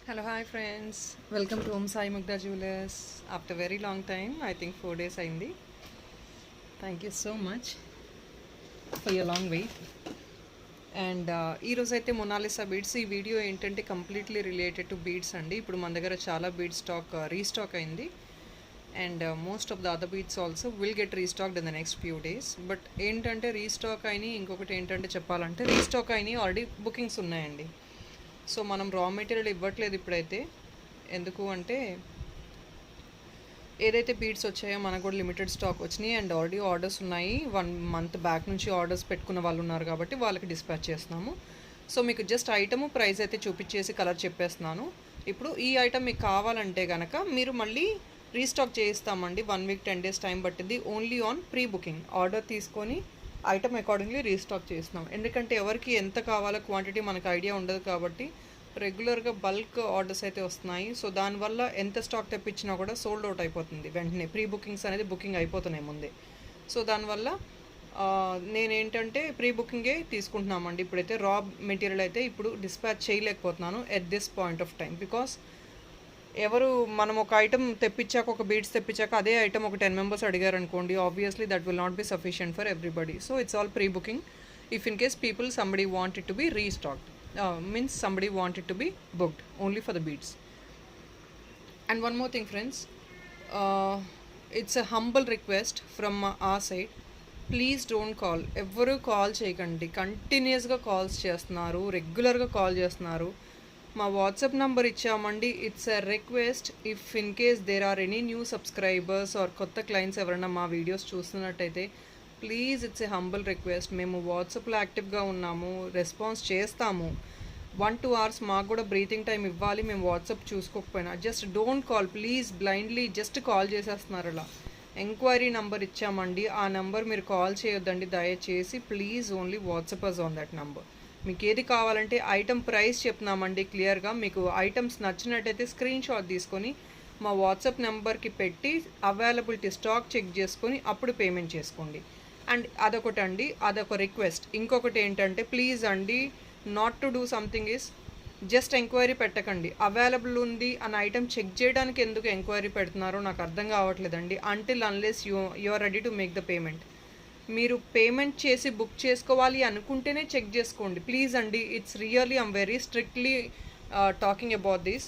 Hello, hi friends. Welcome to Om Sai Mugda Jewelers. After very long time, I think 4 days అయింది. Thank you so much for your long wait. And ఈరోజు అయితే Mona Lisa beads ఈ video ఏంటంటే completely related to beads అండి. ఇప్పుడు మన దగ్గర చాలా బీడ్ స్టాక్ రీస్టాక్ అయింది. And most of the other beads also will get restocked in the next few days. But ఏంటంటే రీస్టాక్ అయినాయి, ఇంకొకటి ఏంటంటే చెప్పాలంటే రీస్టాక్ అయినాయి, ఆల్రెడీ బుకింగ్స్ ఉన్నాయండి. సో మనం రా మెటీరియల్ ఇవ్వట్లేదు ఇప్పుడైతే. ఎందుకు అంటే ఏదైతే బీడ్స్ వచ్చాయో మనకు కూడా లిమిటెడ్ స్టాక్ వచ్చినాయి అండ్ ఆల్రెడీ ఆర్డర్స్ ఉన్నాయి. 1 month బ్యాక్ నుంచి ఆర్డర్స్ పెట్టుకున్న వాళ్ళు ఉన్నారు కాబట్టి వాళ్ళకి డిస్పాచ్ చేస్తున్నాము. సో మీకు జస్ట్ ఐటము ప్రైస్ అయితే చూపించేసి కలర్ చెప్పేస్తున్నాను. ఇప్పుడు ఈ ఐటమ్ మీకు కావాలంటే కనుక మీరు మళ్ళీ రీస్టాక్ చేయిస్తామండి. 1 week 10 days టైం పట్టింది. Only on pre booking order తీసుకొని ఐటమ్ అకార్డింగ్లీ రీస్టాక్ చేస్తున్నాం. ఎందుకంటే ఎవరికి ఎంత కావాలో క్వాంటిటీ మనకు ఐడియా ఉండదు కాబట్టి రెగ్యులర్గా బల్క్ ఆర్డర్స్ అయితే వస్తున్నాయి. సో దానివల్ల ఎంత స్టాక్ తెప్పించినా కూడా సోల్డ్ అవుట్ అయిపోతుంది వెంటనే. ప్రీ బుకింగ్స్ అనేది బుకింగ్ అయిపోతున్నాయి ముందే. సో దానివల్ల నేనేంటంటే ప్రీ బుకింగే తీసుకుంటున్నామండి. ఇప్పుడైతే రా మెటీరియల్ అయితే ఇప్పుడు డిస్పాచ్ చేయలేకపోతున్నాను at this point of time. Because ఎవరు మనం ఒక ఐటమ్ తెప్పించాక, ఒక బీడ్స్ తెప్పించాక అదే ఐటమ్ ఒక 10 members అడిగారు అనుకోండి, obviously that will not be sufficient for everybody. So it's all pre booking. If in case people somebody want it to be restocked, means somebody want it to be booked only for the beads. And one more thing friends, it's a humble request from our side. Please don't call. ఎవ్వరూ call చేయకండి. కంటిన్యూస్గా calls చేస్తున్నారు, రెగ్యులర్గా call చేస్తున్నారు. మా WhatsApp number ఇచ్చామండి. It's a request, if in case there are any new subscribers or కొత్త clients ఎవరైనా మా వీడియోస్ చూస్తున్నట్టయితే please it's a humble request. మేము వాట్సాప్లో యాక్టివ్గా ఉన్నాము, రెస్పాన్స్ చేస్తాము. 1-2 hours మాకు కూడా బ్రీతింగ్ టైం ఇవ్వాలి. మేము వాట్సాప్ చూసుకోకపోయినా just don't call please. Blindly just call చేసేస్తున్నారు అలా. ఎంక్వైరీ నెంబర్ ఇచ్చామండి, ఆ నెంబర్ మీరు కాల్ చేయొద్దండి దయచేసి. Please only WhatsApp us on that number. మీకు ఏది కావాలంటే ఐటమ్ ప్రైస్ చెప్తున్నామండి క్లియర్గా. మీకు ఐటమ్స్ నచ్చినట్టయితే స్క్రీన్ షాట్ తీసుకొని మా వాట్సాప్ నెంబర్కి పెట్టి అవైలబిలిటీ స్టాక్ చెక్ చేసుకొని అప్పుడు పేమెంట్ చేసుకోండి. అండ్ అదొకటండి, అదొక రిక్వెస్ట్. ఇంకొకటి ఏంటంటే ప్లీజ్ అండి, not to do something is just enquiry పెట్టకండి. అవైలబుల్ ఉంది అని ఐటమ్ చెక్ చేయడానికి ఎందుకు ఎంక్వైరీ పెడుతున్నారో నాకు అర్థం కావట్లేదండి. Until unless you are ready to make the payment. మీరు పేమెంట్ చేసి బుక్ చేసుకోవాలి అనుకుంటేనే చెక్ చేసుకోండి ప్లీజ్ అండి. It's really I'm very strictly talking about this.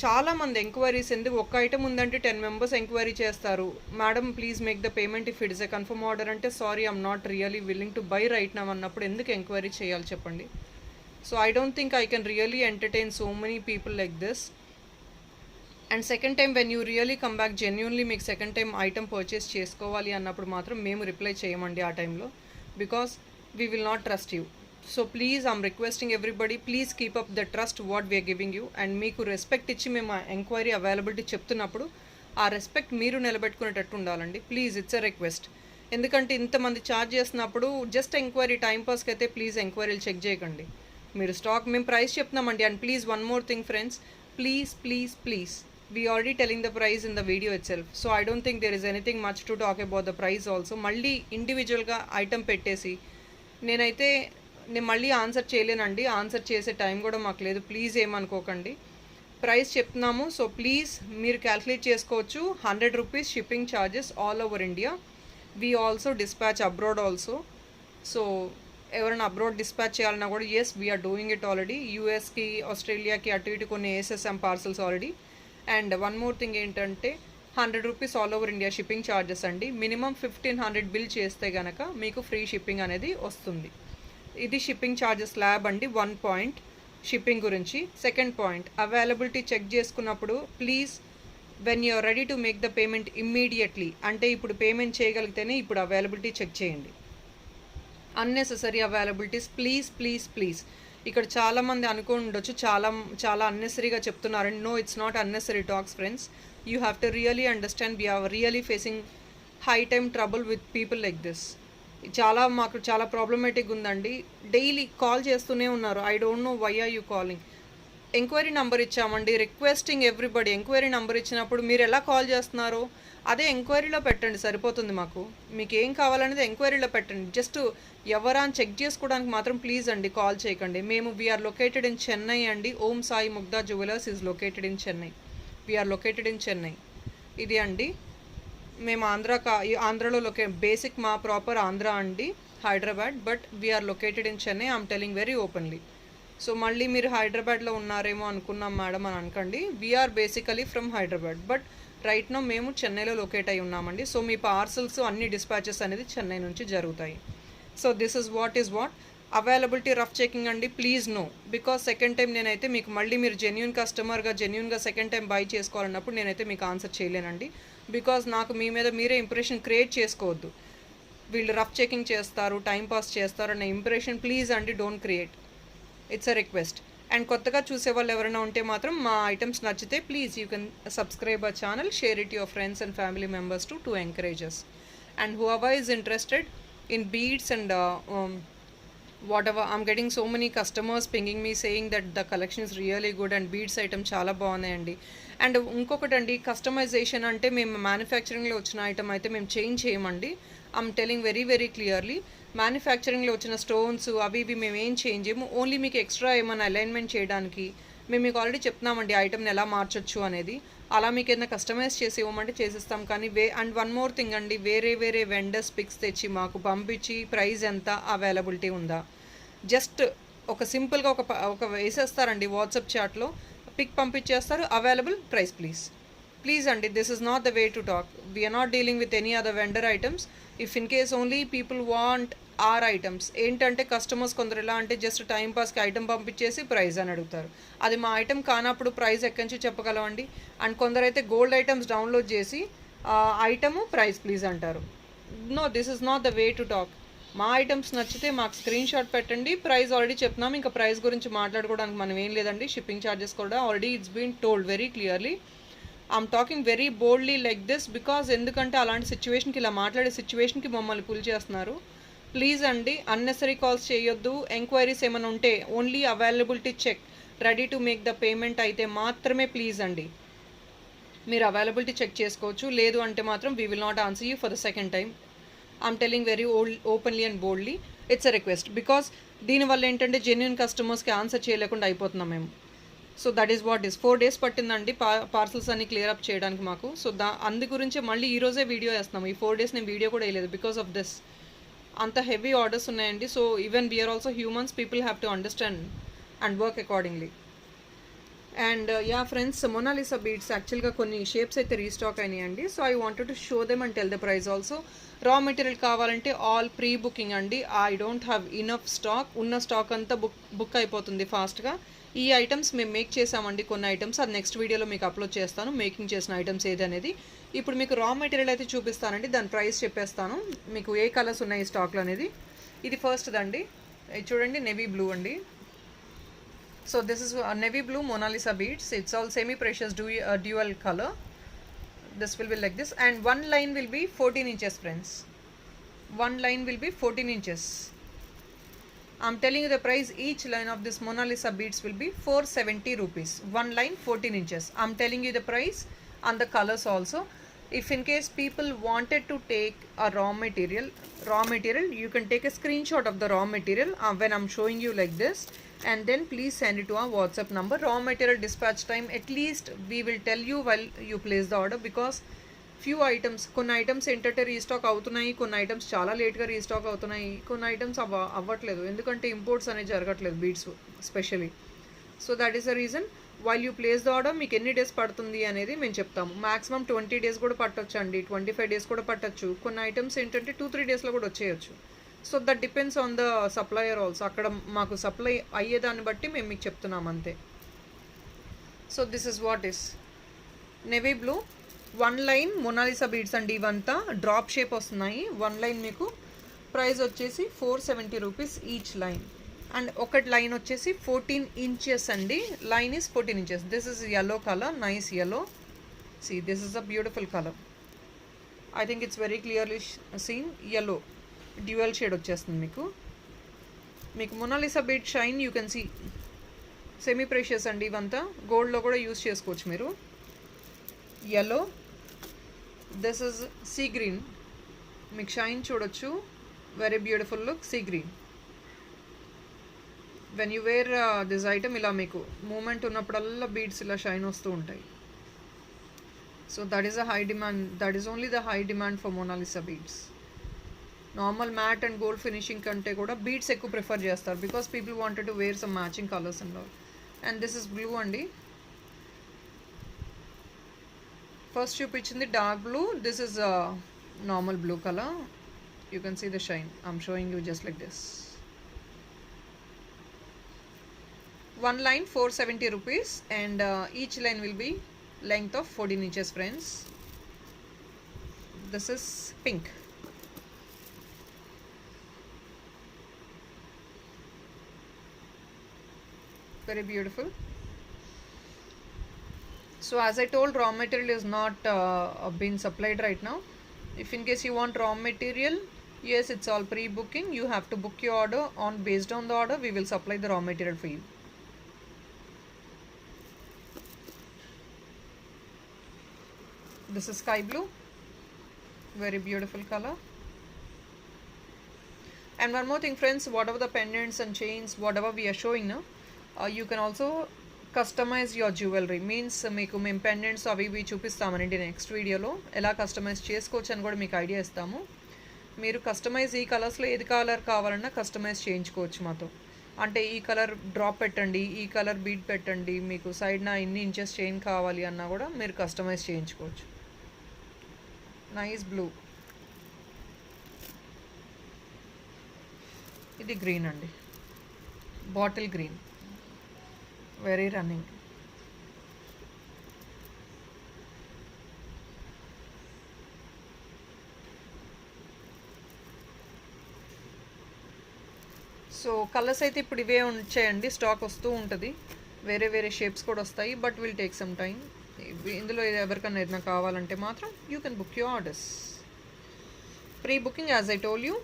చాలామంది ఎంక్వైరీస్ ఎందుకు, ఒక్క ఐటమ్ ఉందంటే 10 members ఎంక్వైరీ చేస్తారు. Madam please make the payment if it is a confirm order అంటే sorry I'm not really willing to buy right now అన్నప్పుడు ఎందుకు enquiry చేయాలి చెప్పండి. So I don't think I can really entertain so many people like this. And second time when you really come back genuinely మీకు second time item purchase చేసుకోవాలి అన్నప్పుడు మాత్రం మేము reply చేయమండి ఆ టైంలో. Because we will not trust you. So please I'm requesting everybody, please keep up the trust what we're giving you. And మీకు respect ఇచ్చి మేము ఎంక్వైరీ అవైలబిలిటీ చెప్తున్నప్పుడు ఆ రెస్పెక్ట్ మీరు నిలబెట్టుకునేటట్టు ఉండాలండి. Please it's a request. ఎందుకంటే ఇంతమంది ఛార్జ్ చేస్తున్నప్పుడు జస్ట్ ఎంక్వైరీ టైంపాస్కి అయితే ప్లీజ్ ఎంక్వైరీలు చెక్ చేయకండి. మీరు స్టాక్ మేము ప్రైస్ చెప్తున్నామండి. And please one more thing friends, please please please, we already telling the price in the video itself, so I don't think there is anything much to talk about the price also. మళ్ళీ ఇండివిజువల్గా item పెట్టేసి నేను మళ్ళీ answer చేయలేనండి. Answer చేసే time కూడా మాకు లేదు. Please ఏమనుకోకండి, ప్రైస్ చెప్తున్నాము. సో ప్లీజ్ మీరు క్యాల్కులేట్ చేసుకోవచ్చు. 100 rupees shipping charges all over India. We also dispatch abroad also. So ఎవరైనా అబ్రాడ్ డిస్పాచ్ చేయాలన్నా కూడా yes we're doing it already. యూఎస్కి, ఆస్ట్రేలియాకి అటు ఇటు కొన్ని ఏఎస్ఎస్ఎం parcels already. And one more thing ఏంటంటే 100 rupees all over India shipping charges అండి. మినిమం 1500 బిల్ చేస్తే కనుక మీకు ఫ్రీ షిప్పింగ్ అనేది వస్తుంది. ఇది షిప్పింగ్ ఛార్జెస్ ల్యాబ్ అండి. 1 point షిప్పింగ్ గురించి. సెకండ్ పాయింట్, అవైలబిలిటీ చెక్ చేసుకున్నప్పుడు please when you're ready to make the payment immediately, అంటే ఇప్పుడు పేమెంట్ చేయగలిగితేనే ఇప్పుడు అవైలబిలిటీ చెక్ చేయండి. Unnecessary availabilities please please please. ఇక్కడ చాలామంది అనుకుని ఉండొచ్చు చాలా అన్నెసరీగా చెప్తున్నారండి. No, it's not unnecessary talks friends. You have to really understand we are really facing high time trouble with people like this. మాకు చాలా ప్రాబ్లమేటిక్ ఉందండి. డైలీ కాల్ చేస్తూనే ఉన్నారు. I don't know why are you calling. Enquiry number ఇచ్చామండి. Requesting everybody enquiry number ఇచ్చినప్పుడు మీరు ఎలా call చేస్తున్నారో అదే ఎంక్వైరీలో పెట్టండి, సరిపోతుంది మాకు. మీకు ఏం కావాలనేది ఎంక్వైరీలో పెట్టండి. జస్ట్ ఎవరా అని చెక్ చేసుకోవడానికి మాత్రం ప్లీజ్ అండి కాల్ చేయకండి. మేము వీఆర్ లొకేటెడ్ ఇన్ చెన్నై అండి. Om Sai Mugdha jewellers is located in Chennai. We're located in Chennai. ఇది అండి మేము ఆంధ్రాలో బేసిక్ మా ప్రాపర్ ఆంధ్ర అండి, Hyderabad. But we're located in Chennai. I'm telling very openly. So మళ్ళీ మీరు హైదరాబాద్లో ఉన్నారేమో అనుకున్నాం మేడం అని అనకండి. We're basically from Hyderabad, but right now మేము చెన్నైలో లొకేట్ అయి ఉన్నామండి. సో మీ పార్సల్స్ అన్ని డిస్పాచెస్ అనేది చెన్నై నుంచి జరుగుతాయి. So this is what availability rough checking అండి. Please no, because second time నేనైతే మీకు మళ్ళీ మీరు జెన్యూన్ కస్టమర్గా జెన్యూన్గా సెకండ్ టైం బై చేసుకోవాలన్నప్పుడు నేనైతే మీకు ఆన్సర్ చేయలేనండి. బికాజ్ నాకు మీ మీద మీరే ఇంప్రెషన్ క్రియేట్ చేసుకోవద్దు. వీళ్ళు రఫ్ చెకింగ్ చేస్తారు, టైంపాస్ చేస్తారు అనే ఇంప్రెషన్ ప్లీజ్ అండి don't create. It's a request. And కొత్తగా చూసే వాళ్ళు ఎవరైనా ఉంటే మాత్రం మా ఐటమ్స్ నచ్చితే please you can subscribe our channel, share it your friends and family members to encourage us. And whoever is interested in beads and whatever, I'm getting so many customers pinging me saying that the collection is really good and beads item చాలా బాగున్నాయండి. And ఇంకొకటి అండి, customization అంటే మేము మ్యానుఫ్యాక్చరింగ్లో వచ్చిన item అయితే మేము change చేయమండి. I'm telling very very clearly. మ్యానుఫ్యాక్చరింగ్లో వచ్చిన స్టోన్స్ అవి ఇవి మేము ఏం చేంజ్ చేయము. ఓన్లీ మీకు ఎక్స్ట్రా ఏమైనా అలైన్మెంట్ చేయడానికి మేము మీకు ఆల్రెడీ చెప్తున్నామండి ఐటమ్ని ఎలా మార్చొచ్చు అనేది. అలా మీకు ఏదైనా కస్టమైజ్ చేసి ఇవ్వమంటే చేసిస్తాం. కానీ అండ్ వన్ మోర్ థింగ్ అండి, వేరే వెండర్స్ పిక్స్ తెచ్చి మాకు పంపించి ప్రైస్ ఎంత, అవైలబిలిటీ ఉందా, జస్ట్ ఒక సింపుల్గా ఒక వేసేస్తారండి వాట్సాప్ చాట్లో, పిక్ పంపించేస్తారు, అవైలబుల్, ప్రైస్ ప్లీజ్ అండి. This is not the way to talk. We're not dealing with any other vendor items. If in case only people want our items. ఏంటంటే కస్టమర్స్ కొందరు ఎలా అంటే జస్ట్ టైం పాస్కి item పంపించేసి price అని అడుగుతారు. అది మా ఐటమ్ కానప్పుడు ప్రైస్ ఎక్కడి నుంచి చెప్పగలమండి. అండ్ కొందరైతే గోల్డ్ ఐటమ్స్ డౌన్లోడ్ చేసి ఐటము ప్రైస్ ప్లీజ్ అంటారు. No, this is not the way to talk. మా ఐటమ్స్ నచ్చితే మాకు స్క్రీన్ షాట్ పెట్టండి, ప్రైస్ ఆల్రెడీ చెప్తున్నాం. ఇంకా ప్రైస్ గురించి మాట్లాడుకోవడానికి మనం ఏం లేదండి. షిప్పింగ్ ఛార్జెస్ కూడా already it's been told very clearly. I'm talking very boldly like this because ఎందుకంటే అలాంటి సిచ్యువేషన్కి, ఇలా మాట్లాడే సిచ్యువేషన్కి మమ్మల్ని పుల్ చేస్తున్నారు. ప్లీజ్ అండి, అన్నెసరీ కాల్స్ చేయొద్దు. ఎంక్వైరీస్ ఏమైనా ఉంటే only availability check, ready to make the payment అయితే మాత్రమే ప్లీజ్ అండి మీరు అవైలబిలిటీ చెక్ చేసుకోవచ్చు. లేదు అంటే మాత్రం we will not answer you for the second time. I'm telling very openly and boldly. It's a request because దీనివల్ల ఏంటంటే జెన్యున్ కస్టమర్స్కి ఆన్సర్ చేయలేకుండా అయిపోతున్నాం మేము. So that is what is. 4 days పట్టిందండి పార్సల్స్ అన్ని క్లియర్ అప్ చేయడానికి మాకు. సో అందు గురించి మళ్ళీ ఈరోజే వీడియో వేస్తున్నాము. ఈ 4 days నేను వీడియో కూడా వేయలేదు బికాస్ ఆఫ్ దిస్. అంత హెవీ ఆర్డర్స్ ఉన్నాయండి. So even we're also humans, people have to understand and work accordingly. And yeah friends, Mona Lisa beads యాక్చువల్గా కొన్ని షేప్స్ అయితే రీస్టాక్ అయినాయండి. So I wanted to show them and tell the price also. Raw material కావాలంటే all pre booking అండి. I don't have enough stock. ఉన్న stock అంతా book అయిపోతుంది ఫాస్ట్గా. ఈ ఐటమ్స్ మేము మేక్ చేసామండి, కొన్ని ఐటమ్స్. అది నెక్స్ట్ వీడియోలో మీకు అప్లోడ్ చేస్తాను, మేకింగ్ చేసిన ఐటమ్స్ ఏది అనేది. ఇప్పుడు మీకు రా మెటీరియల్ అయితే చూపిస్తానండి, దాని ప్రైస్ చెప్పేస్తాను, మీకు ఏ కలర్స్ ఉన్నాయి స్టాక్లో అనేది. ఇది ఫస్ట్ దండి, ఇది చూడండి, నెవీ బ్లూ అండి. So this is navy blue Mona Lisa beads. It's all semi precious dual colour. This will be like this, and one line will be 14 inches friends. One line will be 14 inches. I'm telling you the price. Each line of this Mona Lisa beads will be 470 rupees. One line 14 inches. I'm telling you the price and the colors also. If in case people wanted to take a raw material, you can take a screenshot of the raw material when I'm showing you like this, and then please send it to our WhatsApp number. Raw material dispatch time, at least we will tell you while you place the order, because few items, కొన్ని items ఏంటంటే restock అవుతున్నాయి, కొన్ని items చాలా లేట్గా restock అవుతున్నాయి, కొన్ని items అవ్వట్లేదు ఎందుకంటే ఇంపోర్ట్స్ అనేవి జరగట్లేదు beads especially. So that is the reason. While you place the order మీకు ఎన్ని డేస్ పడుతుంది అనేది మేము చెప్తాము. మాక్సిమం 20 days కూడా పట్టొచ్చు అండి, 25 days కూడా పట్టచ్చు. కొన్ని ఐటమ్స్ ఏంటంటే 2-3 daysలో కూడా వచ్చేయచ్చు. So that depends on the supplier also. అక్కడ మాకు సప్లై అయ్యేదాన్ని బట్టి మేము మీకు చెప్తున్నాం అంతే. So this is what is navy blue. One line Mona Lisa beads అండి. ఇవంతా డ్రాప్ షేప్ వస్తున్నాయి. వన్ లైన్ మీకు ప్రైస్ వచ్చేసి 470 rupees ఈచ్ లైన్. అండ్ ఒకటి లైన్ వచ్చేసి 14 inches అండి. Line is 14 inches. This is yellow colour, nice yellow. See this is a beautiful colour. I think it's very clearly seen. yellow dual shade వచ్చేస్తుంది మీకు. Mona Lisa bead shine you can see. Semi precious అండి ఇవంతా, గోల్డ్లో కూడా use చేసుకోవచ్చు మీరు. yellow, this is sea green, మీకు shine చూడొచ్చు, very beautiful look, sea green. When you wear this item ఇలా మీకు మూమెంట్ ఉన్నప్పుడల్లా బీడ్స్ ఇలా షైన్ వస్తూ ఉంటాయి. So that is a high demand, that is only the high demand for Mona Lisa beads. Normal matte and gold finishing కంటే కూడా beads ఎక్కువ prefer చేస్తారు, because people wanted to wear some matching colours and all. And this is blue అండి. First చూపించింది dark blue, this is normal blue colour. You can see the shine, I'm showing you just like this. One line 470 rupees, and each line will be length of 14 inches, friends. This is pink. Very beautiful. So as I told, raw material is not being supplied right now. If in case you want raw material, yes, it's all pre-booking. You have to book your order, on based on the order we will supply the raw material for you. This is sky blue, very beautiful color. And one more thing, friends, whatever the pendants and chains, whatever we are showing now, you can also customize your jewelry. Means మీకు మేము pendants అవి ఇవి చూపిస్తామనండి next వీడియోలో, ఎలా customise చేసుకోవచ్చు అని కూడా మీకు ఐడియా ఇస్తాము. మీరు కస్టమైజ్ ఈ కలర్స్లో ఏది కలర్ కావాలన్నా కస్టమైజ్ చేయించుకోవచ్చు మాతో. అంటే ఈ కలర్ డ్రాప్ పెట్టండి, ఈ కలర్ బీడ్ పెట్టండి, మీకు సైడ్న ఇన్ని ఇంచెస్ చైన్ కావాలి అన్నా కూడా మీరు కస్టమైజ్ చేయించుకోవచ్చు. Nice blue. ఇది గ్రీన్ అండి, bottle green, very running. So colours అయితే ఇప్పుడు ఇవే వచ్చాయండి, స్టాక్ వస్తూ ఉంటుంది, వేరే వేరే షేప్స్ కూడా వస్తాయి, but will take some time. ఇందులో ఎవరికన్నా ఏదైనా కావాలంటే మాత్రం you can book your orders. Pre booking as I told you,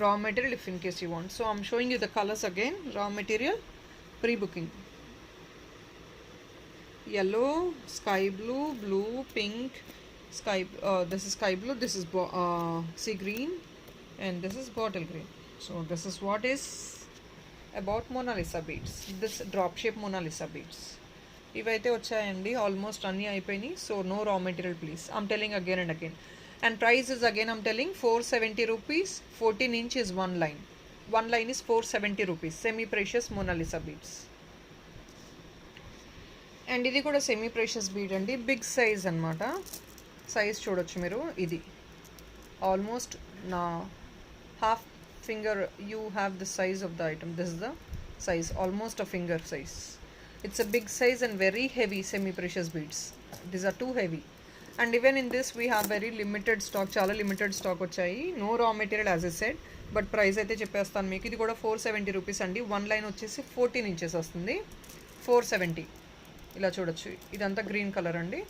raw material if in case you want. So I'm showing you the colors again. Raw material, pre-booking. Yellow, sky blue, blue, pink, sky this is sky blue, this is sea green, and this is bottle green. So this is what is about Mona Lisa beads, this drop shape Mona Lisa beads. ఇవైతే వచ్చాయండి, almost అన్నీ అయిపోయినాయి. So no raw material please, I'm telling again and again. And price is again I'm telling 470 rupees. 14 inch is one line. One line is 470 rupees. Semi precious Mona Lisa beads. And ఇది కూడా semi precious bead అండి, big size అనమాట. Size చూడొచ్చు మీరు, ఇది almost నా half finger you have the size of the item. This is the size, almost a finger size. It's a big size and very heavy semi precious beads. These are too heavy. And even in this we have very limited stock, చాలా limited stock వచ్చాయి. No raw material as I said, but price అయితే చెప్పేస్తాను మీకు. ఇది కూడా 470 rupees అండి. One line వచ్చేసి 14 inches వస్తుంది, 470. ఇలా చూడొచ్చు, ఇదంతా గ్రీన్ కలర్ అండి.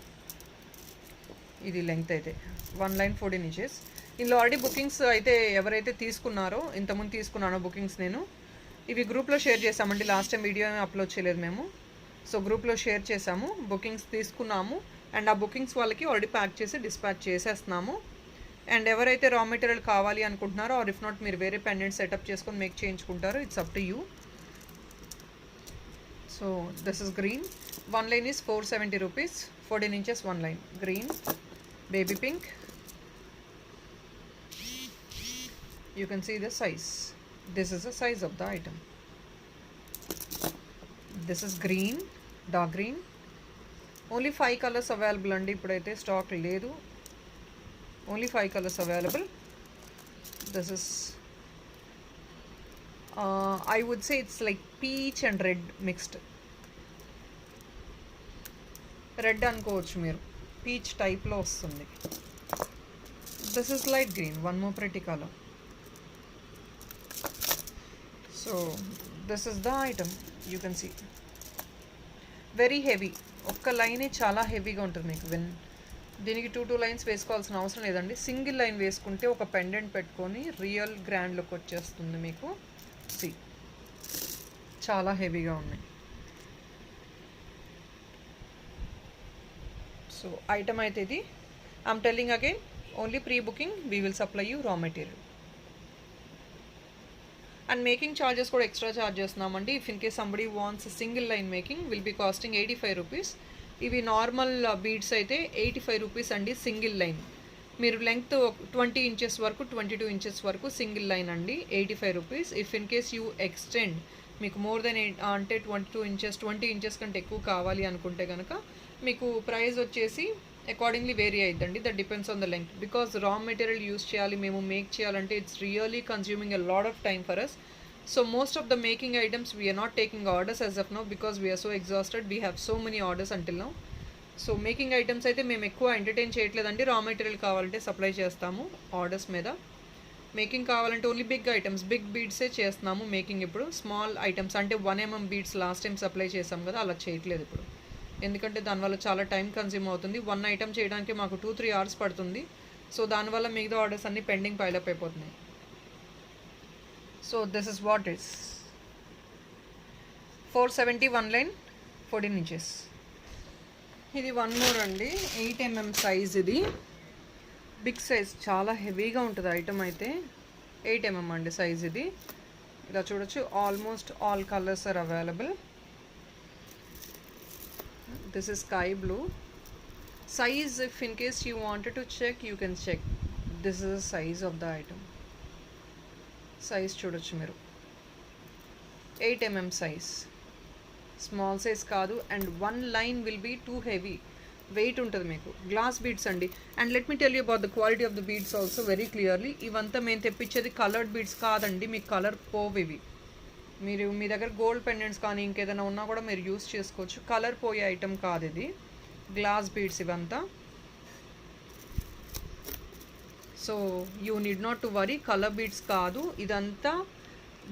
ఇది లెంగ్త్ అయితే వన్ లైన్ 14 ఇంచెస్. ఇందులో ఆల్రెడీ బుకింగ్స్ అయితే ఎవరైతే తీసుకున్నారో, ఇంతకుముందు తీసుకున్నానో బుకింగ్స్ నేను, ఇవి గ్రూప్లో షేర్ చేసామండి. లాస్ట్ టైం వీడియో అప్లోడ్ చేయలేదు మేము, సో గ్రూప్లో షేర్ చేసాము, బుకింగ్స్ తీసుకున్నాము. అండ్ ఆ బుకింగ్స్ వాళ్ళకి ఆల్రెడీ ప్యాక్ చేసి డిస్పాచ్ చేసేస్తున్నాము. అండ్ ఎవరైతే రా మెటీరియల్ కావాలి అనుకుంటున్నారో, ఆర్ ఇఫ్ నాట్ మీరు వేరే పెండెంట్ సెటప్ చేసుకొని మేక్ చేయించుకుంటారో, it's up to you. So this is green. One line is 470 rupees, 14 inches one line. Green, baby pink. You can see the size. This is the size of the item. This is green, dark green. Only 5 colors available andi, ipudaithe stock ledu. Only 5 colors available. This is I would say it's like peach and red mixed. Red అనుకోవచ్చు మీరు, peach type లో వస్తుంది. This is light green, one more pretty color. So this is the item, you can see. Very heavy. ఒక్క లైనే చాలా హెవీగా ఉంటుంది మీకు. దీనికి 2 లైన్స్ వేసుకోవాల్సిన అవసరం లేదండి. సింగిల్ లైన్ వేసుకుంటే ఒక పెండెంట్ పెట్టుకొని రియల్ గ్రాండ్ లుక్ వచ్చేస్తుంది మీకు. సి చాలా హెవీగా ఉన్నాయి. సో ఐటమ్ అయితే ఇది. I'm telling again, only pre booking we will supply you raw material. And making charges కూడా ఎక్స్ట్రా ఛార్జ్ చేస్తున్నామండి. If in case somebody wants single line making will be costing 85 rupees. ఇవి normal beads అయితే 85 rupees అండి single line. మీరు length 20 inches వరకు 22 inches వరకు single line అండి 85 rupees. If in case you extend, మీకు మోర్ దెన్ అంటే 22 ఇంచెస్ 20 ఇంచెస్ కంటే ఎక్కువ కావాలి అనుకుంటే కనుక మీకు ప్రైస్ వచ్చేసి అకార్డింగ్లీ వేరీ అవుతుందండి. That depends on the length. Because raw material use చేయాలి, మేము మేక్ చేయాలంటే it's really consuming a lot of time for us. So most of the making items we're not taking orders as of now because we're so exhausted. We have so many orders until now. So making items అయితే మేము ఎక్కువ entertain చేయట్లేదండి. రా material కావాలంటే supply చేస్తాము orders మీద. Making కావాలంటే only big items, big బీడ్సే చేస్తున్నాము మేకింగ్ ఇప్పుడు. స్మాల్ ఐటమ్స్ అంటే 1 mm beads last time supply చేసాం కదా, అలా చేయట్లేదు ఇప్పుడు. ఎందుకంటే దానివల్ల చాలా టైం కన్జ్యూమ్ అవుతుంది. 1 ఐటమ్ చేయడానికి మాకు 2-3 hours పడుతుంది. సో దానివల్ల మిగతా ఆర్డర్స్ అన్నీ పెండింగ్ పైలప్ అయిపోతున్నాయి. So this is what is 470 1 line 14 inches. ఇది 1 more అండి, 8 mm సైజ్. ఇది బిగ్ సైజ్, చాలా హెవీగా ఉంటుంది ఐటమ్ అయితే. 8 mm అండి సైజ్ ఇది. ఇలా చూడొచ్చు, almost all colours are available. This is sky blue. Size, if in case you wanted to check, you can check. This is the size of the item. Size చూడొచ్చు మీరు, 8 mm size. Small size కాదు. And 1 line will be too heavy. Weight ఉంటుంది మీకు. Glass beads అండి. And let me tell you about the quality of the beads also very clearly. ఇవంతా మేము తెప్పించేది coloured beads కాదండి, మీకు కలర్ పోవు ఇవి. మీరు మీ దగ్గర గోల్డ్ పెండెంట్స్ కానీ ఇంకేదైనా ఉన్నా కూడా మీరు యూస్ చేసుకోవచ్చు. కలర్ పోయే ఐటమ్ కాదు ఇది, గ్లాస్ బీడ్స్ ఇవంతా. So you need not to worry, colour beads కాదు ఇదంతా.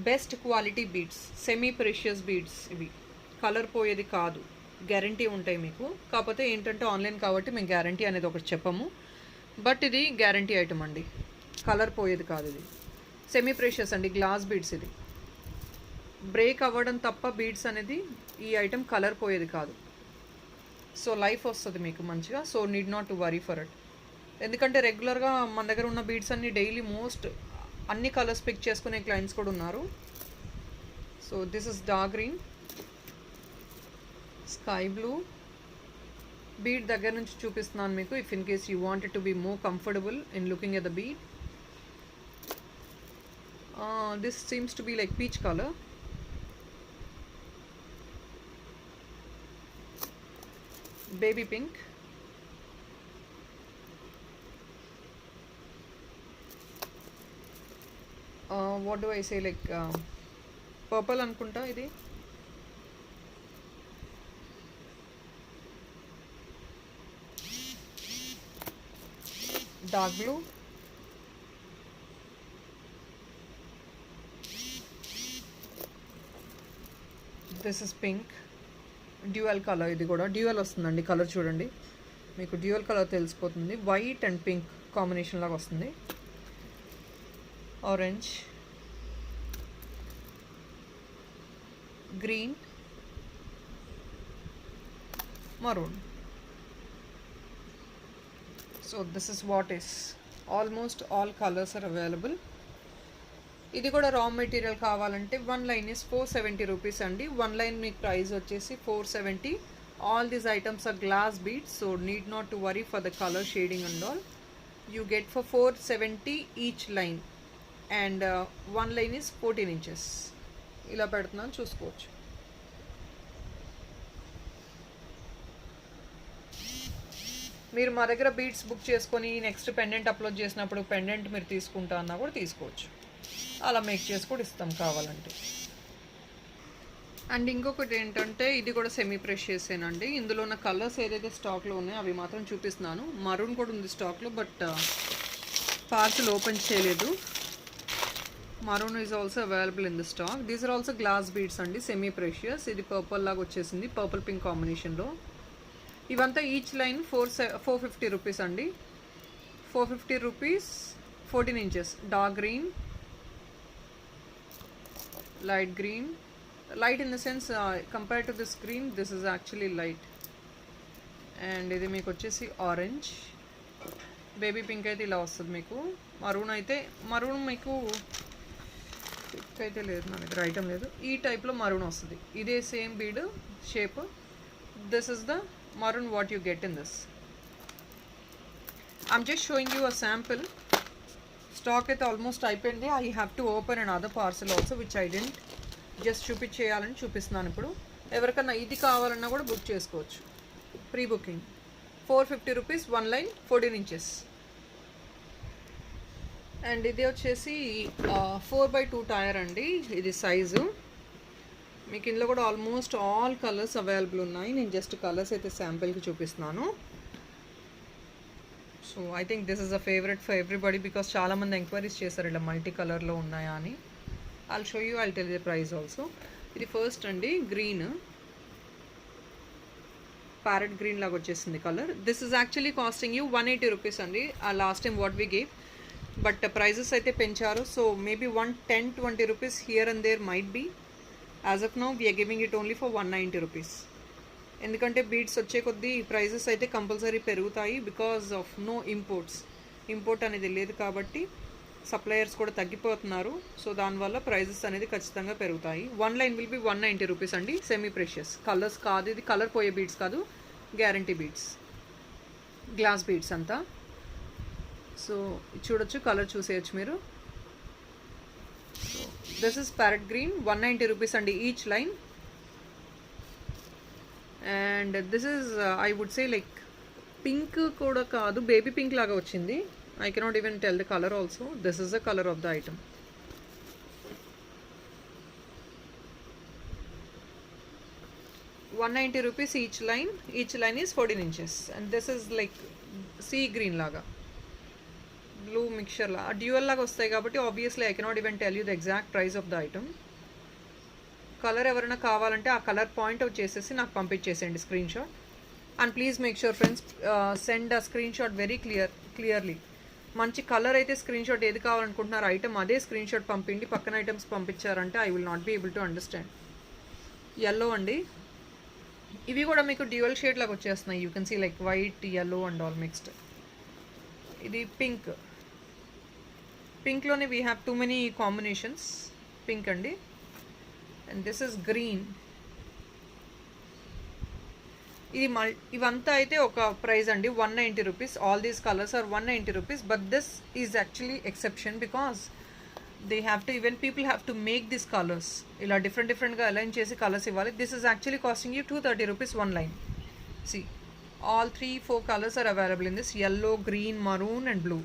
Best quality beads, semi precious beads ఇవి. కలర్ పోయేది కాదు, గ్యారంటీ ఉంటాయి మీకు. కాకపోతే ఏంటంటే ఆన్లైన్ కాబట్టి మేము గ్యారంటీ అనేది ఒకటి చెప్పము. బట్ ఇది గ్యారంటీ ఐటమ్ అండి, కలర్ పోయేది కాదు. ఇది సెమీ ప్రెషియస్ అండి, గ్లాస్ బీడ్స్. ఇది బ్రేక్ అవ్వడం తప్ప బీడ్స్ అనేది ఈ ఐటమ్ కలర్ పోయేది కాదు. సో లైఫ్ వస్తుంది మీకు మంచిగా. So need not to worry for it. ఎందుకంటే రెగ్యులర్గా మన దగ్గర ఉన్న బీడ్స్ అన్ని డైలీ మోస్ట్ అన్ని కలర్స్ పిక్ చేసుకునే క్లయింట్స్ కూడా ఉన్నారు. So this is dark green, sky blue. Bead దగ్గర నుంచి చూపిస్తున్నాను మీకు, if in case you wanted to be more comfortable in looking at the bead. This seems to be like peach colour. Baby pink. What do I say, like purple అనుకుంటా ఇది. Dark blue. This is pink. Dual colour, ఇది కూడా dual వస్తుందండి. Colour చూడండి, మీకు dual colour తెలిసిపోతుంది. White and pink combination లాగా వస్తుంది. Orange, green, maroon. So this is what is. Almost all colours are available. ఇది కూడా రా మెటీరియల్ కావాలంటే 1 line is 470 రూపీస్ అండి. 1 line మీకు ప్రైస్ వచ్చేసి 470. All these items are glass beads, so need not to worry for the colour shading and all. You get for 470 each line. And 1 line is 14 inches. ఇలా పెడుతున్నాను, చూసుకోవచ్చు. మీరు మా దగ్గర beads book చేసుకొని నెక్స్ట్ పెండెంట్ అప్లోడ్ చేసినప్పుడు pendant మీరు తీసుకుంటా అన్నా కూడా తీసుకోవచ్చు. అలా మేక్ చేసి కూడా ఇస్తాం కావాలంటే. అండ్ ఇంకొకటి ఏంటంటే ఇది కూడా సెమీ ప్రెషియసేనండి. ఇందులో ఉన్న కలర్స్ ఏదైతే స్టాక్లో ఉన్నాయో అవి మాత్రం చూపిస్తున్నాను. మరూన్ కూడా ఉంది స్టాక్లో, బట్ పార్సల్ ఓపెన్ చేయలేదు. Maroon is also available in the stock. These are also glass beads అండి, సెమీ ప్రెషియస్. ఇది పర్పుల్ లాగా వచ్చేసింది, పర్పుల్ పింక్ కాంబినేషన్లో. ఇవంతా ఈచ్ లైన్ 450 రూపీస్ అండి. 450 rupees. 14 inches. Dark green, light green. Light in the sense compared to this green, this is actually light. And ఇది మీకు వచ్చేసి ఆరెంజ్, బేబీ పింక్ అయితే ఇలా వస్తుంది మీకు. మరూన్ మీకు పింక్ అయితే లేదు నా దగ్గర, ఐటమ్ లేదు. ఈ టైప్లో మరూన్ వస్తుంది. ఇదే same bead shape. This is the maroon what you get in this. I'm just showing you a sample. Stock అయితే ఆల్మోస్ట్ అయిపోయింది. I have to open and other parcel also which I dent. Just చూపించేయాలని చూపిస్తున్నాను ఇప్పుడు. ఎవరికన్నా ఇది కావాలన్నా కూడా book చేసుకోవచ్చు. Pre booking 450 rupees, 1 line 14 inches. And ఇది వచ్చేసి 4x2 టైర్ అండి. ఇది సైజు మీకు. ఇందులో కూడా ఆల్మోస్ట్ ఆల్ కలర్స్ అవైలబుల్ ఉన్నాయి. నేను జస్ట్ కలర్స్ అయితే శాంపిల్కి చూపిస్తున్నాను. So I think this is a favourite for everybody because చాలామంది ఎంక్వైరీస్ చేశారు ఇలా మల్టీ కలర్లో ఉన్నాయా అని. I'll show you, I'll tell the price also. ఇది ఫస్ట్ అండి, గ్రీన్, ప్యారెట్ గ్రీన్ లాగా వచ్చేసింది colour. This is actually costing you 180 rupees అండి. Last time what we gave, but prices అయితే పెంచారు. So maybe 110-20 rupees here and there might be. As of now we're giving it only for 190 rupees. ఎందుకంటే beads వచ్చే కొద్దీ prices అయితే compulsory పెరుగుతాయి because of no import అనేది లేదు కాబట్టి సప్లయర్స్ కూడా తగ్గిపోతున్నారు. సో దానివల్ల ప్రైజెస్ అనేది ఖచ్చితంగా పెరుగుతాయి. 1 లైన్ విల్ బి 190 రూపీస్ అండి. సెమీ ప్రెషియస్ కలర్స్ కాదు, ఇది కలర్ పోయే బీడ్స్ కాదు, గ్యారంటీ బీడ్స్, గ్లాస్ బీడ్స్ అంతా. సో చూడొచ్చు, కలర్ చూసేయచ్చు మీరు. This is parrot green, 190 rupees అండి each line. And this is I would say like pink కూడా కాదు, బేబీ పింక్ లాగా వచ్చింది. I cannot even tell the color also. This is the color of the item. ₹190 each line. Each line is 14 inches. And this is like sea green laga. Blue mixture la. Dual laga vastayi kabatti obviously I cannot even tell you the exact price of the item. Color evarana kavalante aa color point out chesesi naaku పంపించేసేయండి screenshot. And please make sure friends send a screenshot very clearly. మంచి colour అయితే screenshot ఏది కావాలనుకుంటున్నారు item అదే screenshot పంపిండి. పక్కన items పంపించారంటే I will not be able to understand. Yellow అండి, ఇవి కూడా మీకు డ్యూయల్ షేడ్ లాగా వచ్చేస్తున్నాయి. You can see like white, yellow and all mixed. ఇది పింక్, పింక్లోనే we have too many combinations. Pink అండి. And this is green. ఇది ఇవంతా అయితే ఒక ప్రైస్ అండి, 190 rupees. All these colours are 190 rupees. But this is actually exception because they have to even people have to make this colours. ఇలా డిఫరెంట్గా align చేసి colours ఇవ్వాలి. This is actually costing you 230 rupees 1 line. See all 3-4 colours are available in this, yellow, green, maroon and blue.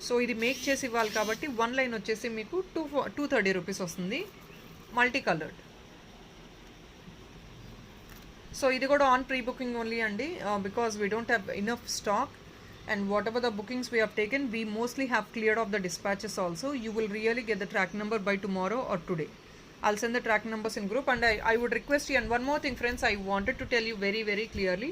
So ఇది make చేసి ఇవ్వాలి కాబట్టి 1 line వచ్చేసి మీకు 230 రూపీస్ వస్తుంది, మల్టీ కలర్డ్. సో ఇది కూడా ఆన్ ప్రీ బుకింగ్ ఓన్లీ అండి because we don't have enough stock. And what ever the bookings we have taken we mostly have cleared of the dispatches also. You will really get the track number by tomorrow or today. I'll send the track numbers in group. And I would request you, and one more thing friends, I wanted to tell you very clearly.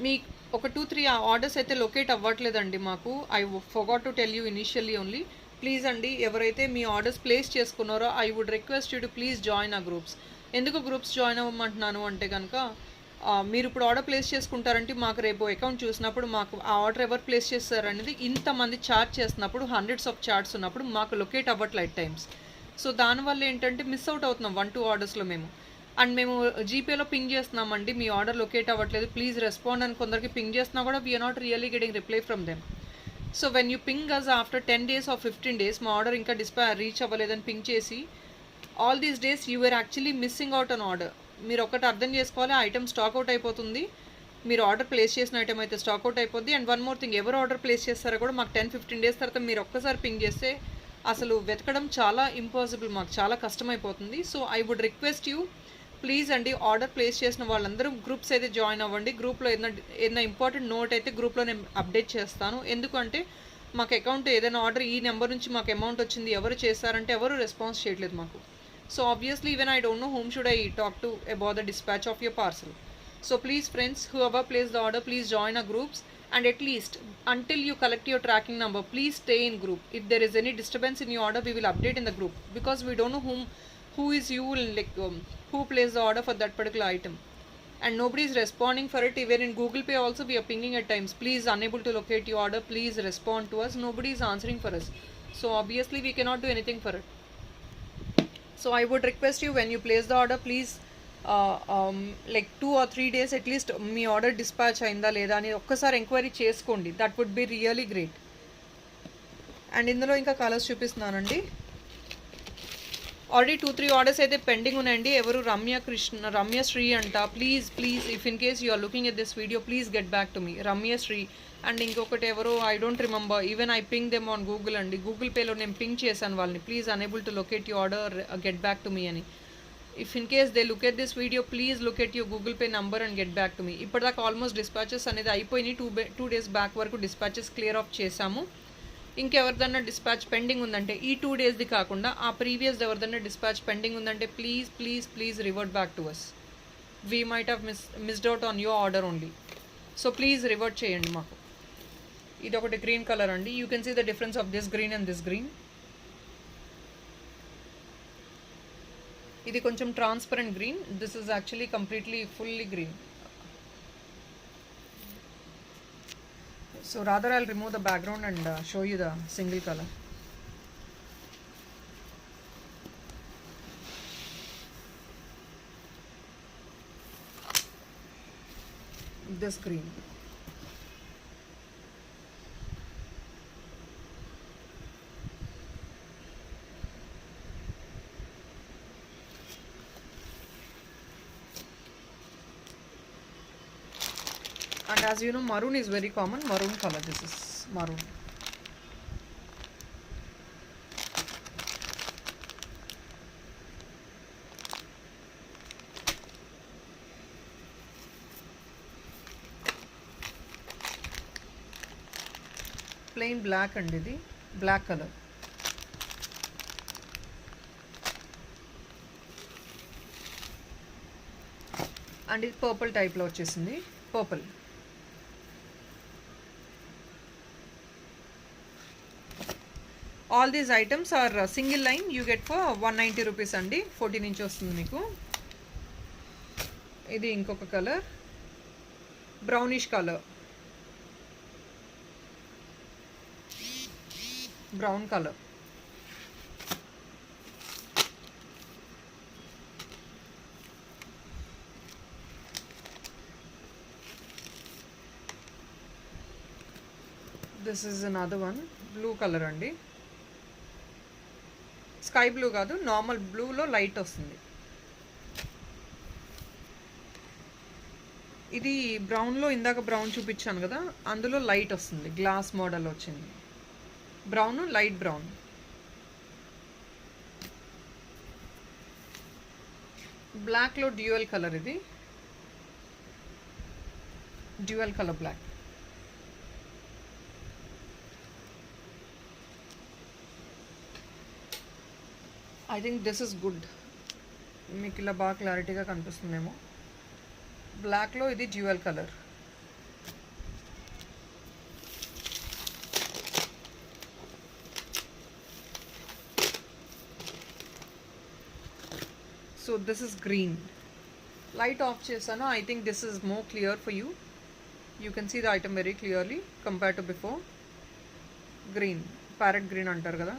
మీ ఒక 2-3 orders అయితే locate అవ్వట్లేదండి మాకు. I forgot to tell you initially only. Please అండి, ఎవరైతే మీ orders place చేసుకున్నారో I would request you to please join ఆ గ్రూప్స్. ఎందుకు గ్రూప్స్ జాయిన్ అవ్వమంటున్నాను అంటే కనుక మీరు ఇప్పుడు ఆర్డర్ ప్లేస్ చేసుకుంటారంటే మాకు రేపు అకౌంట్ చూసినప్పుడు మాకు ఆ ఆర్డర్ ఎవరు ప్లేస్ చేస్తారనేది ఇంతమంది చార్ట్ చేస్తున్నప్పుడు, హండ్రెడ్స్ ఆఫ్ చార్ట్స్ ఉన్నప్పుడు మాకు లొకేట్ అవ్వట్లేదు టైమ్స్. సో దానివల్ల ఏంటంటే మిస్ అవుట్ అవుతున్నాం 1-2 ఆర్డర్స్లో మేము. అండ్ మేము జీపేలో పింగ్ చేస్తున్నామండి, మీ ఆర్డర్ లొకేట్ అవ్వట్లేదు ప్లీజ్ రెస్పాండ్ అని కొందరికి పింగ్ చేస్తున్నా కూడా we're not really getting reply from them. So when you ping us after 10 days or 15 days మా ఆర్డర్ ఇంకా రీచ్ అవ్వలేదని పింగ్ చేసి all these days you are actually missing out an order. మీరు ఒకటి అర్థం చేసుకోవాలి, ఐటమ్ స్టాక్అవుట్ అయిపోతుంది. మీరు ఆర్డర్ ప్లేస్ చేసిన ఐటమ్ అయితే స్టాక్అవుట్ అయిపోద్ది. అండ్ వన్ మోర్ థింగ్, ఎవరు ఆర్డర్ ప్లేస్ చేస్తారో కూడా మాకు 10-15 days తర్వాత మీరు ఒక్కసారి పింగ్ చేస్తే అసలు వెతకడం చాలా ఇంపాసిబుల్, మాకు చాలా కష్టమైపోతుంది. So I would request you please అండి, ఆర్డర్ ప్లేస్ చేసిన వాళ్ళందరూ గ్రూప్స్ అయితే జాయిన్ అవ్వండి. గ్రూప్లో ఏదైనా ఇంపార్టెంట్ నోట్ అయితే గ్రూప్లో నేను అప్డేట్ చేస్తాను. ఎందుకంటే మాకు అకౌంట్ ఏదైనా ఆర్డర్ ఈ నెంబర్ నుంచి మాకు అమౌంట్ వచ్చింది ఎవరు చేస్తారంటే ఎవరు రెస్పాన్స్ చేయట్లేదు మాకు. So obviously even I don't know whom should I talk to about the dispatch of your parcel. So please friends, whoever placed the order, please join our groups. And at least until you collect your tracking number, please stay in group. If there is any disturbance in your order, we will update in the group because we don't know who is you, like who placed the order for that particular item. and nobody is responding for it. Even in Google Pay also we are pinging at times, please unable to locate your order, please respond to us. Nobody is answering for us, so obviously we cannot do anything for it. So I would request you, when you place the order, please like 2 or 3 days at least మీ order dispatch అయిందా లేదా అని ఒక్కసారి enquiry చేసుకోండి. That would be really great. And ఇందులో ఇంకా colours చూపిస్తున్నానండి. Already 2-3 orders అయితే పెండింగ్ ఉన్నాయండి. ఎవరు రమ్యశ్రీ అంట. Please if in case you are looking at this video, please get back to me. Ramyasri and ఇంకొకటి ఎవరు, I don't remember, even I ping them on Google అండి. గూగుల్ పేలో నేను పింగ్ చేశాను వాళ్ళని, please unable to locate you order, get back to me అని. If in case they look at this video, please look at your Google Pay number and get back to మీ. ఇప్పటిదాకా almost dispatches అనేది అయిపోయినాయి. 2 days back వరకు dispatches clear of చేశాము. ఇంకెవరిదన్నా dispatch pending ఉందంటే, ఈ 2 daysది కాకుండా ఆ ప్రీవియస్ ఎవరిదన్నా డిస్పాచ్ పెండింగ్ ఉందంటే please revert back to us. We might have missed out on your order only. So please revert చేయండి మాకు. ఇది ఒకటి గ్రీన్ కలర్ అండి. You can see the difference of this green and this green. ఇది కొంచెం transparent green. This is actually completely fully green. So rather I'll remove the background and show you the single color. This green. And as you know, maroon is very common. Maroon color. This is maroon. Plain black and ఇది black color. And ఇది purple type లో వచ్చేసింది. Purple. All these items are single line. You get for 190 rupees అండి. 14 inch వస్తుంది మీకు. ఇది ఇంకొక colour, brownish colour, brown colour. This is another one, blue colour అండి. స్కై బ్లూ కాదు, నార్మల్ బ్లూలో లైట్ వస్తుంది. ఇది బ్రౌన్లో ఇందాక బ్రౌన్ చూపించాను కదా, అందులో లైట్ వస్తుంది. గ్లాస్ మోడల్ వచ్చింది. Brown, light brown. బ్లాక్లో డ్యూయల్ కలర్. ఇది dual colour black. I think this is good. మీకు ఇలా బాగా క్లారిటీగా కనిపిస్తుందేమో. బ్లాక్లో ఇది dual colour. So this is green. Light off చేశాను. I think this is more clear for you. You can see the item very clearly compare to before. Green, parrot green అంటారు కదా.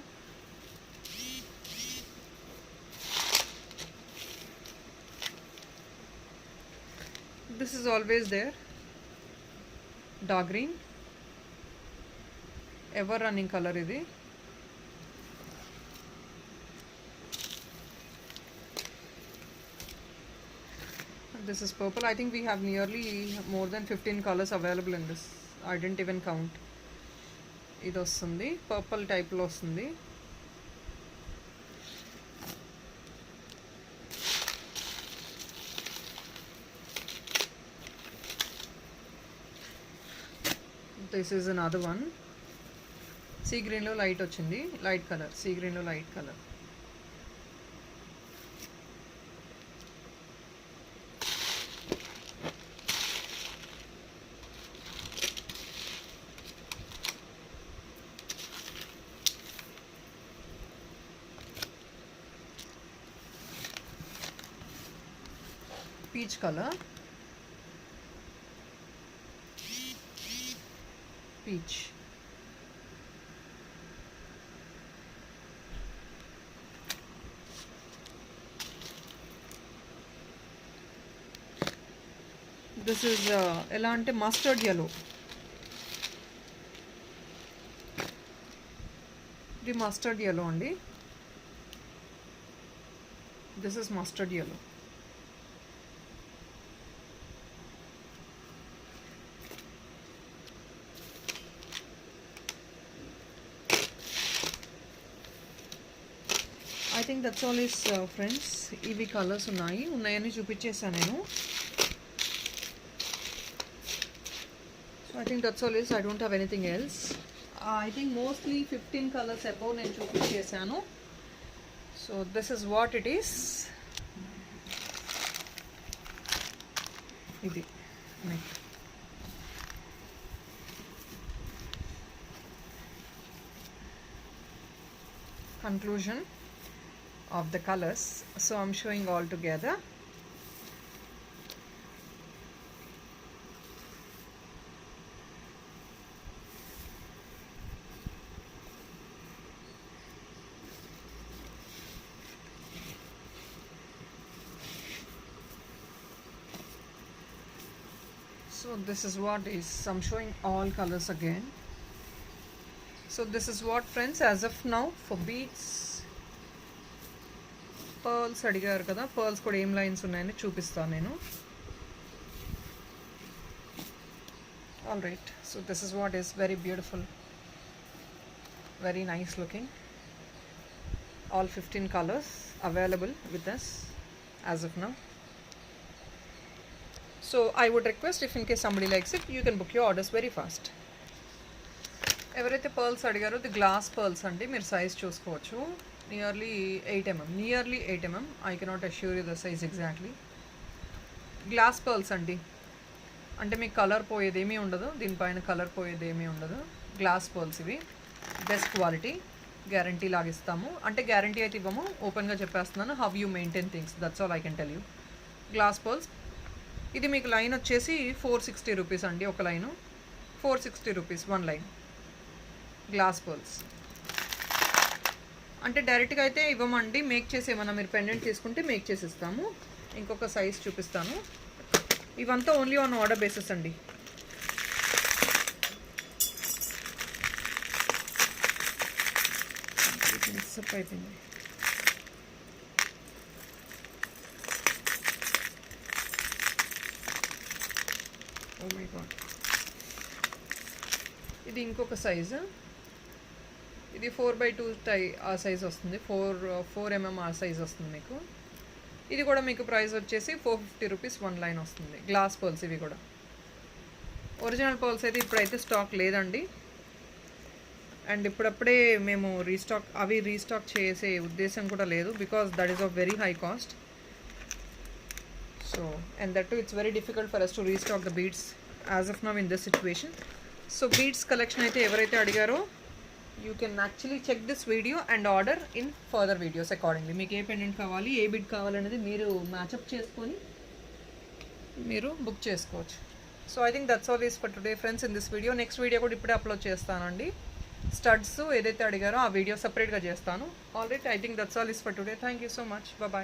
This is always there. Dark green, ever running color idi. This is purple. I think we have nearly more than 15 colors available in this. I didn't even count. Idi ostundi, purple type lo ostundi. This is another one. Sea green lo light ochindi, light color. Sea green lo light color. Peach color. Peach. This is ఎలా అంటే mustard yellow. ఇది mustard yellow అండి. This is mustard yellow. I think that's all is friends. ఇవి colours ఉన్నాయని చూపించేసాను నేను. So I think that's all is. I don't have anything else. I think mostly 15 colours above నేను చూపించేసాను. So this is what it is. ఇది conclusion of the colors. So I'm showing all together. So this is what is, I'm showing all colors again. So this is what friends, as of now for beads. Pearls అడిగారు కదా, pearls కూడా ఏం lines ఉన్నాయని చూపిస్తాను నేను. All right. So this is what is very beautiful, very nice looking. All 15 colours available with us as of now. So I would request, if in case somebody likes it, you can book your orders very fast. ఎవరైతే pearls అడిగారో the glass pearls అండి. మీరు size చూసుకోవచ్చు. Nearly 8 mm. I cannot assure you the size exactly. Glass pearls అండి. అంటే మీకు colour పోయేదేమీ ఉండదు, దీనిపైన కలర్ పోయేదేమీ ఉండదు. గ్లాస్ పర్ల్స్ ఇవి బెస్ట్ క్వాలిటీ, గ్యారంటీ లాగిస్తాము. అంటే గ్యారంటీ అయితే ఇవ్వము, ఓపెన్గా చెప్పేస్తున్నాను. How you maintain things, that's all I can tell you. Glass pearls. ఇది మీకు లైన్ వచ్చేసి 460 రూపీస్ అండి. ఒక line 460 rupees, 1 line glass pearls. అంటే డైరెక్ట్గా అయితే ఇవ్వమండి, మేక్ చేసి ఏమన్నా మీరు పెండెంట్ తీసుకుంటే మేక్ చేసి ఇస్తాము. ఇంకొక సైజ్ చూపిస్తాను. ఇవంతా ఓన్లీ ఆన్ ఆర్డర్ బేసిస్ అండి. మిక్సప్ అయిపోయింది. Oh my god. ఇది ఇంకొక సైజు. ఇది 4x2 ఆ సైజ్ వస్తుంది. 4 mm ఆ సైజ్ వస్తుంది మీకు. ఇది కూడా మీకు ప్రైస్ వచ్చేసి 450 రూపీస్, 1 లైన్ వస్తుంది. గ్లాస్ పర్ల్స్ ఇవి కూడా. ఒరిజినల్ పర్ల్స్ అయితే ఇప్పుడైతే స్టాక్ లేదండి. అండ్ ఇప్పుడప్పుడే మేము రీస్టాక్ చేసే ఉద్దేశం కూడా లేదు, because that is of very high cost. So and that too it's very difficult for us to restock the beads as of now in this situation. So beads collection అయితే ఎవరైతే అడిగారో you can actually check this video and order in further videos accordingly. మీకు ఏ pendant కావాలి, ఏ bid కావాలనేది మీరు మ్యాచప్ చేసుకొని మీరు బుక్ చేసుకోవచ్చు. So I think that's all is for today friends in this video. Next video కూడా ఇప్పుడే అప్లోడ్ చేస్తానండి. స్టడ్స్ ఏదైతే అడిగారో ఆ వీడియో సపరేట్గా చేస్తాను. All right. I think that's all is for today. Thank you so much. Bye.